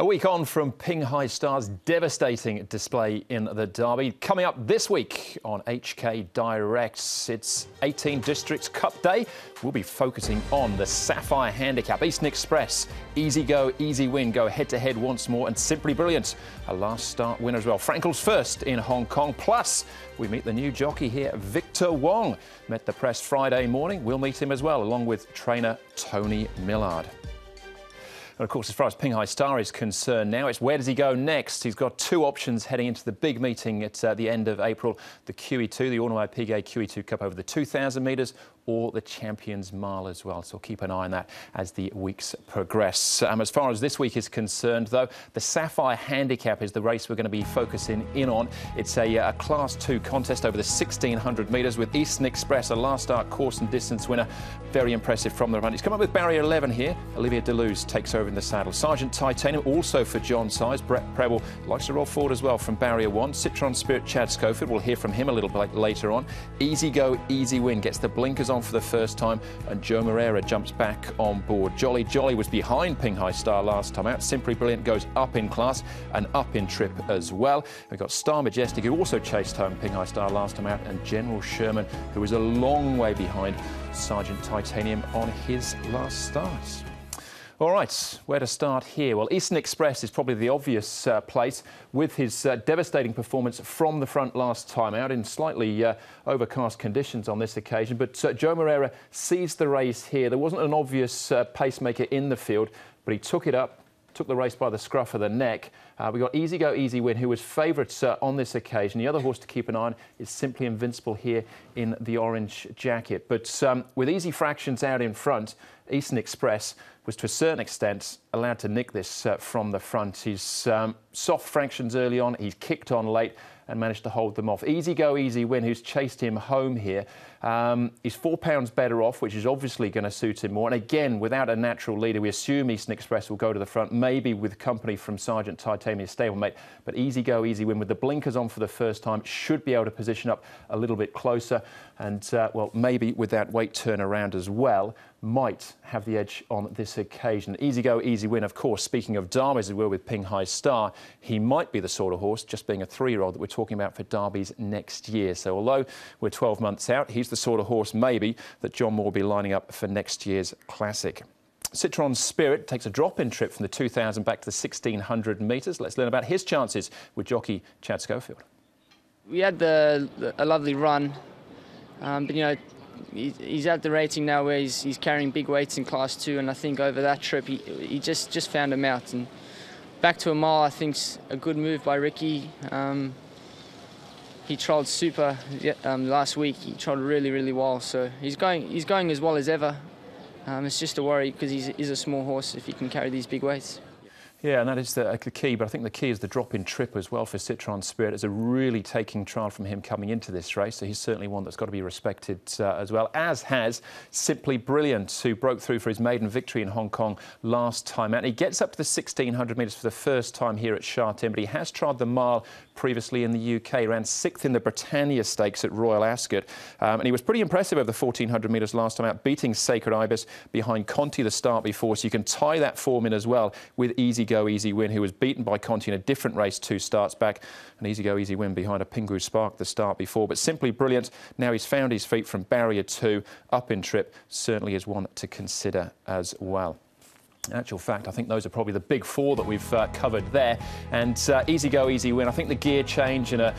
A week on from Ping Hai Star's devastating display in the Derby. Coming up this week on HK Direct, it's 18 Districts Cup Day. We'll be focusing on the Sapphire Handicap. Eastern Express, easy go, easy win, go head-to-head once more, and Simply Brilliant, a last start winner as well. Frankel's first in Hong Kong. Plus, we meet the new jockey here, Victor Wong. Met the press Friday morning. We'll meet him as well, along with trainer Tony Millard. And of course, as far as Ping Hai Star is concerned now, it's where does he go next? He's got two options heading into the big meeting at the end of April. The QE2, the Ornamai Piguet QE2 Cup over the 2,000 metres, or the Champions Mile as well. So keep an eye on that as the weeks progress. As far as this week is concerned, though, the Sapphire Handicap is the race we're going to be focusing in on. It's a Class 2 contest over the 1,600 metres with Eastern Express, a last start course and distance winner. Very impressive from the run. He's come up with barrier 11 here. Olivia Deleuze takes over in the saddle. Sergeant Titanium also for John Size. Brett Preble likes to roll forward as well from barrier 1. Citron Spirit Chad Schofield, we'll hear from him a little bit later on. Easy Go, Easy Win gets the blinkers on for the first time, and Joe Moreira jumps back on board. Jolly Jolly was behind Ping Hai Star last time out. Simply Brilliant goes up in class and up in trip as well. We've got Star Majestic, who also chased home Ping Hai Star last time out, and General Sherman, who was a long way behind Sergeant Titanium on his last start. All right, where to start here? Well, Eastern Express is probably the obvious place with his devastating performance from the front last time out in slightly overcast conditions on this occasion. But Joe Moreira seized the race here. There wasn't an obvious pacemaker in the field, but he took it up, took the race by the scruff of the neck. We got Easy Go, Easy Win, who was favourites on this occasion. The other horse to keep an eye on is Simply Invincible here in the orange jacket. But with easy fractions out in front, Eastern Express was to a certain extent allowed to nick this from the front. He's soft fractions early on, he's kicked on late and managed to hold them off. Easy Go, Easy Win, who's chased him home here. He's £4 better off, which is obviously going to suit him more. And again, without a natural leader, we assume Eastern Express will go to the front, maybe with company from Sergeant Titanium's stablemate. But Easy Go, Easy Win with the blinkers on for the first time should be able to position up a little bit closer. And, well, maybe with that weight turnaround as well, might have the edge on this occasion. Easy Go, Easy Win, of course, speaking of derbies as well with Ping Hai Star, he might be the sort of horse, just being a 3-year-old, that we're talking about for derbies next year. So although we're 12 months out, he's the sort of horse maybe that John Moore will be lining up for next year's Classic. Citron Spirit takes a drop-in trip from the 2,000 back to the 1,600 metres. Let's learn about his chances with jockey Chad Schofield. We had a lovely run, but you know, he's at the rating now where he's carrying big weights in Class 2, and I think over that trip he just found him out. And back to a mile, I think's a good move by Ricky. He trolled super last week. He trolled really well, so he's going as well as ever. It's just a worry because he's a small horse if he can carry these big weights. Yeah, and that is the key, but I think the key is the drop-in trip as well for Citron Spirit. It's a really taking trial from him coming into this race, so he's certainly one that's got to be respected as well, as has Simply Brilliant, who broke through for his maiden victory in Hong Kong last time out. He gets up to the 1,600 metres for the first time here at Sha Tin, but he has tried the mile previously in the UK, ran 6th in the Britannia Stakes at Royal Ascot, and he was pretty impressive over the 1,400 metres last time out, beating Sacred Ibis behind Conti the start before, so you can tie that form in as well with Easy Go, Easy Win, who was beaten by Conti in a different race 2 starts back, and Easy Go, Easy Win behind a Pingu Spark the start before. But Simply Brilliant, now he's found his feet from barrier 2 up in trip, certainly is one to consider as well. In actual fact, I think those are probably the big 4 that we've covered there. And Easy Go, Easy Win. I think the gear change and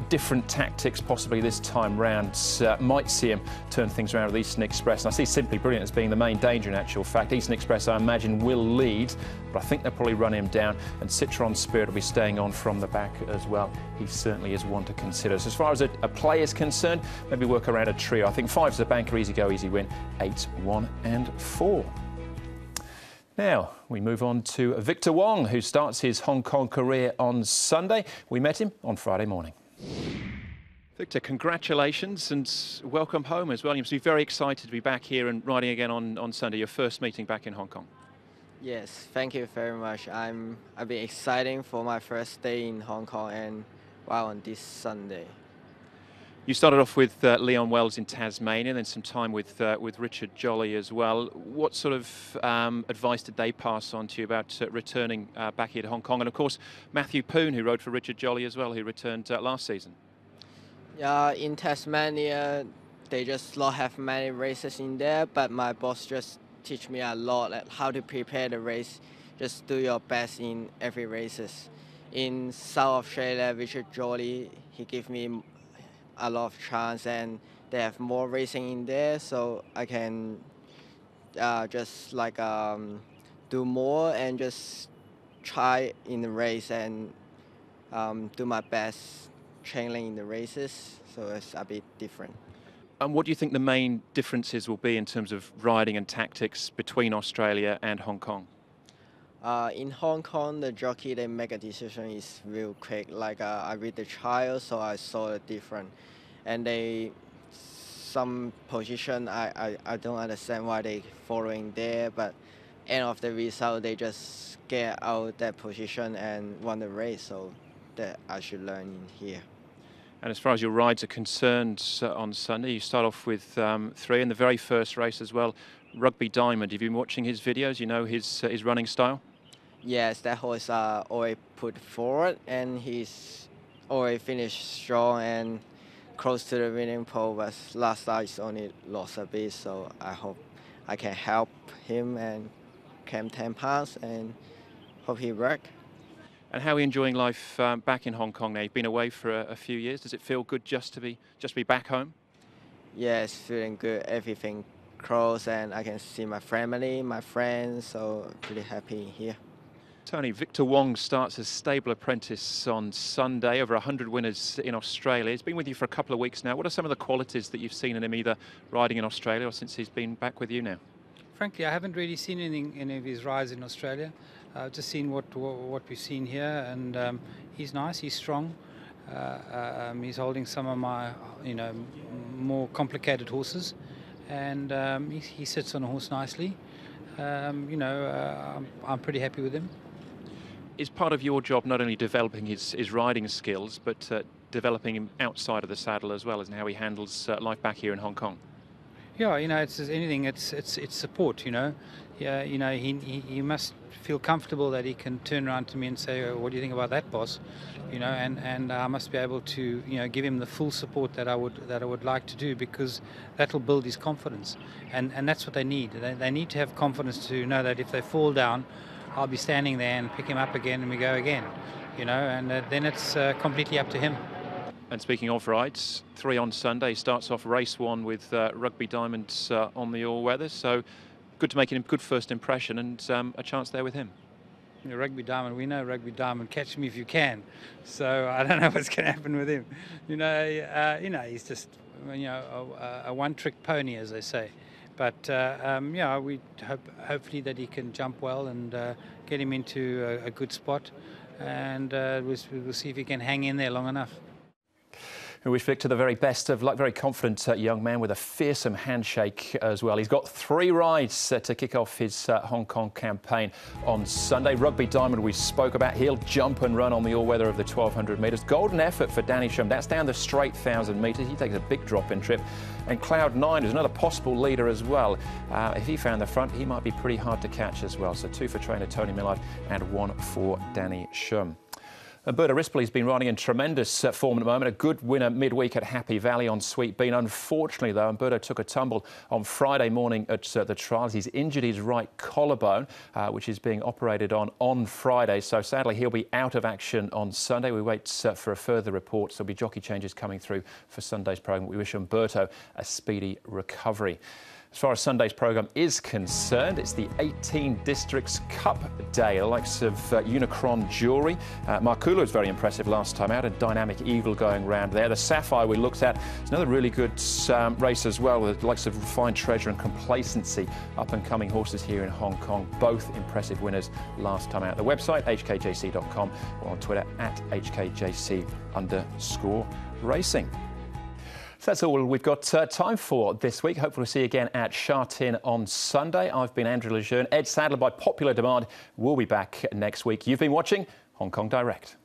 different tactics possibly this time round might see him turn things around with Eastern Express. And I see Simply Brilliant as being the main danger in actual fact. Eastern Express, I imagine, will lead, but I think they'll probably run him down. And Citron Spirit will be staying on from the back as well. He certainly is one to consider. So as far as a play is concerned, maybe work around a trio. I think 5's the banker, Easy Go, Easy Win, 8, 1 and 4. Now, we move on to Victor Wong, who starts his Hong Kong career on Sunday. We met him on Friday morning. Victor, congratulations and welcome home as well. You must be very excited to be back here and riding again on Sunday, your first meeting back in Hong Kong. Yes, thank you very much. I've been exciting for my first day in Hong Kong and on this Sunday. You started off with Leon Wells in Tasmania, then some time with Richard Jolly as well. What sort of advice did they pass on to you about returning back here to Hong Kong? And of course, Matthew Poon, who rode for Richard Jolly as well, who returned last season. In Tasmania, they just not have many races in there, but my boss just teach me a lot at how to prepare the race. Just do your best in every races. In South Australia, Richard Jolly, he gave me a lot of chance, and they have more racing in there, so I can just like do more and just try in the race and do my best training in the races, so it's a bit different. And what do you think the main differences will be in terms of riding and tactics between Australia and Hong Kong? In Hong Kong, the jockey, they make a decision is real quick. Like I read the trial, so I saw the difference. And some position, I don't understand why they following there, but end of the result, they just get out that position and won the race. So that I should learn in here. And as far as your rides are concerned on Sunday, you start off with 3 in the very first race as well. Rugby Diamond, have you been watching his videos? You know his running style? Yes, that horse always put forward, and he's always finished strong and close to the winning pole, but last time he's only lost a bit, so I hope I can help him and climb 10 pounds and hope he work. And how are you enjoying life back in Hong Kong now? You've been away for a few years. Does it feel good just to be back home? Yes, feeling good. Everything close, and I can see my family, my friends, so pretty happy here. Tony, Victor Wong starts as stable apprentice on Sunday, over 100 winners in Australia. He's been with you for a couple of weeks now. What are some of the qualities that you've seen in him either riding in Australia or since he's been back with you now? Frankly, I haven't really seen any of his rides in Australia. I've just seen what we've seen here, and he's nice, he's strong. He's holding some of my, more complicated horses, and he sits on a horse nicely. I'm pretty happy with him. Is part of your job not only developing his riding skills, but developing him outside of the saddle as well, as in how he handles life back here in Hong Kong? Yeah, it's anything. It's support. Yeah, he must feel comfortable that he can turn around to me and say, "Oh, what do you think about that, boss?" And I must be able to give him the full support that I would like to do, because that'll build his confidence, and that's what they need. They need to have confidence to know that if they fall down, I'll be standing there and pick him up again, and we go again. And then it's completely up to him. And speaking of rides, 3 on Sunday, starts off race 1 with Rugby Diamonds on the all-weather. So good to make a good first impression, and a chance there with him. Rugby Diamond, we know Rugby Diamond, catch him if you can. So I don't know what's going to happen with him. He's just a one-trick pony, as they say. But we hopefully that he can jump well and get him into a good spot, and we'll see if he can hang in there long enough. We wish Victor the very best of luck. Very confident young man with a fearsome handshake as well. He's got 3 rides to kick off his Hong Kong campaign on Sunday. Rugby Diamond we spoke about. He'll jump and run on the all-weather of the 1,200 metres. Golden effort for Danny Shum. That's down the straight 1,000 metres. He takes a big drop in trip. And Cloud 9 is another possible leader as well. If he found the front, he might be pretty hard to catch as well. So 2 for trainer Tony Millard and 1 for Danny Shum. Alberta Rispolly's been riding in tremendous form at the moment. A good winner midweek at Happy Valley on Sweet Bean. Unfortunately, though, Alberta took a tumble on Friday morning at the trials. He's injured his right collarbone, which is being operated on Friday. So sadly, he'll be out of action on Sunday. We wait for a further report. So there'll be jockey changes coming through for Sunday's programme. We wish Umberto a speedy recovery. As far as Sunday's programme is concerned, it's the 18 Districts Cup Day. The likes of Unicron Jewellery. Markula was very impressive last time out. A dynamic eagle going round there. The Sapphire we looked at is another really good race as well, with the likes of Refined Treasure and Complacency. Up-and-coming horses here in Hong Kong. Both impressive winners last time out. The website, hkjc.com, or on Twitter @hkjc_racing. So that's all we've got time for this week. Hopefully we'll see you again at Sha Tin on Sunday. I've been Andrew Lejeune. Ed Sadler, by popular demand, will be back next week. You've been watching Hong Kong Direct.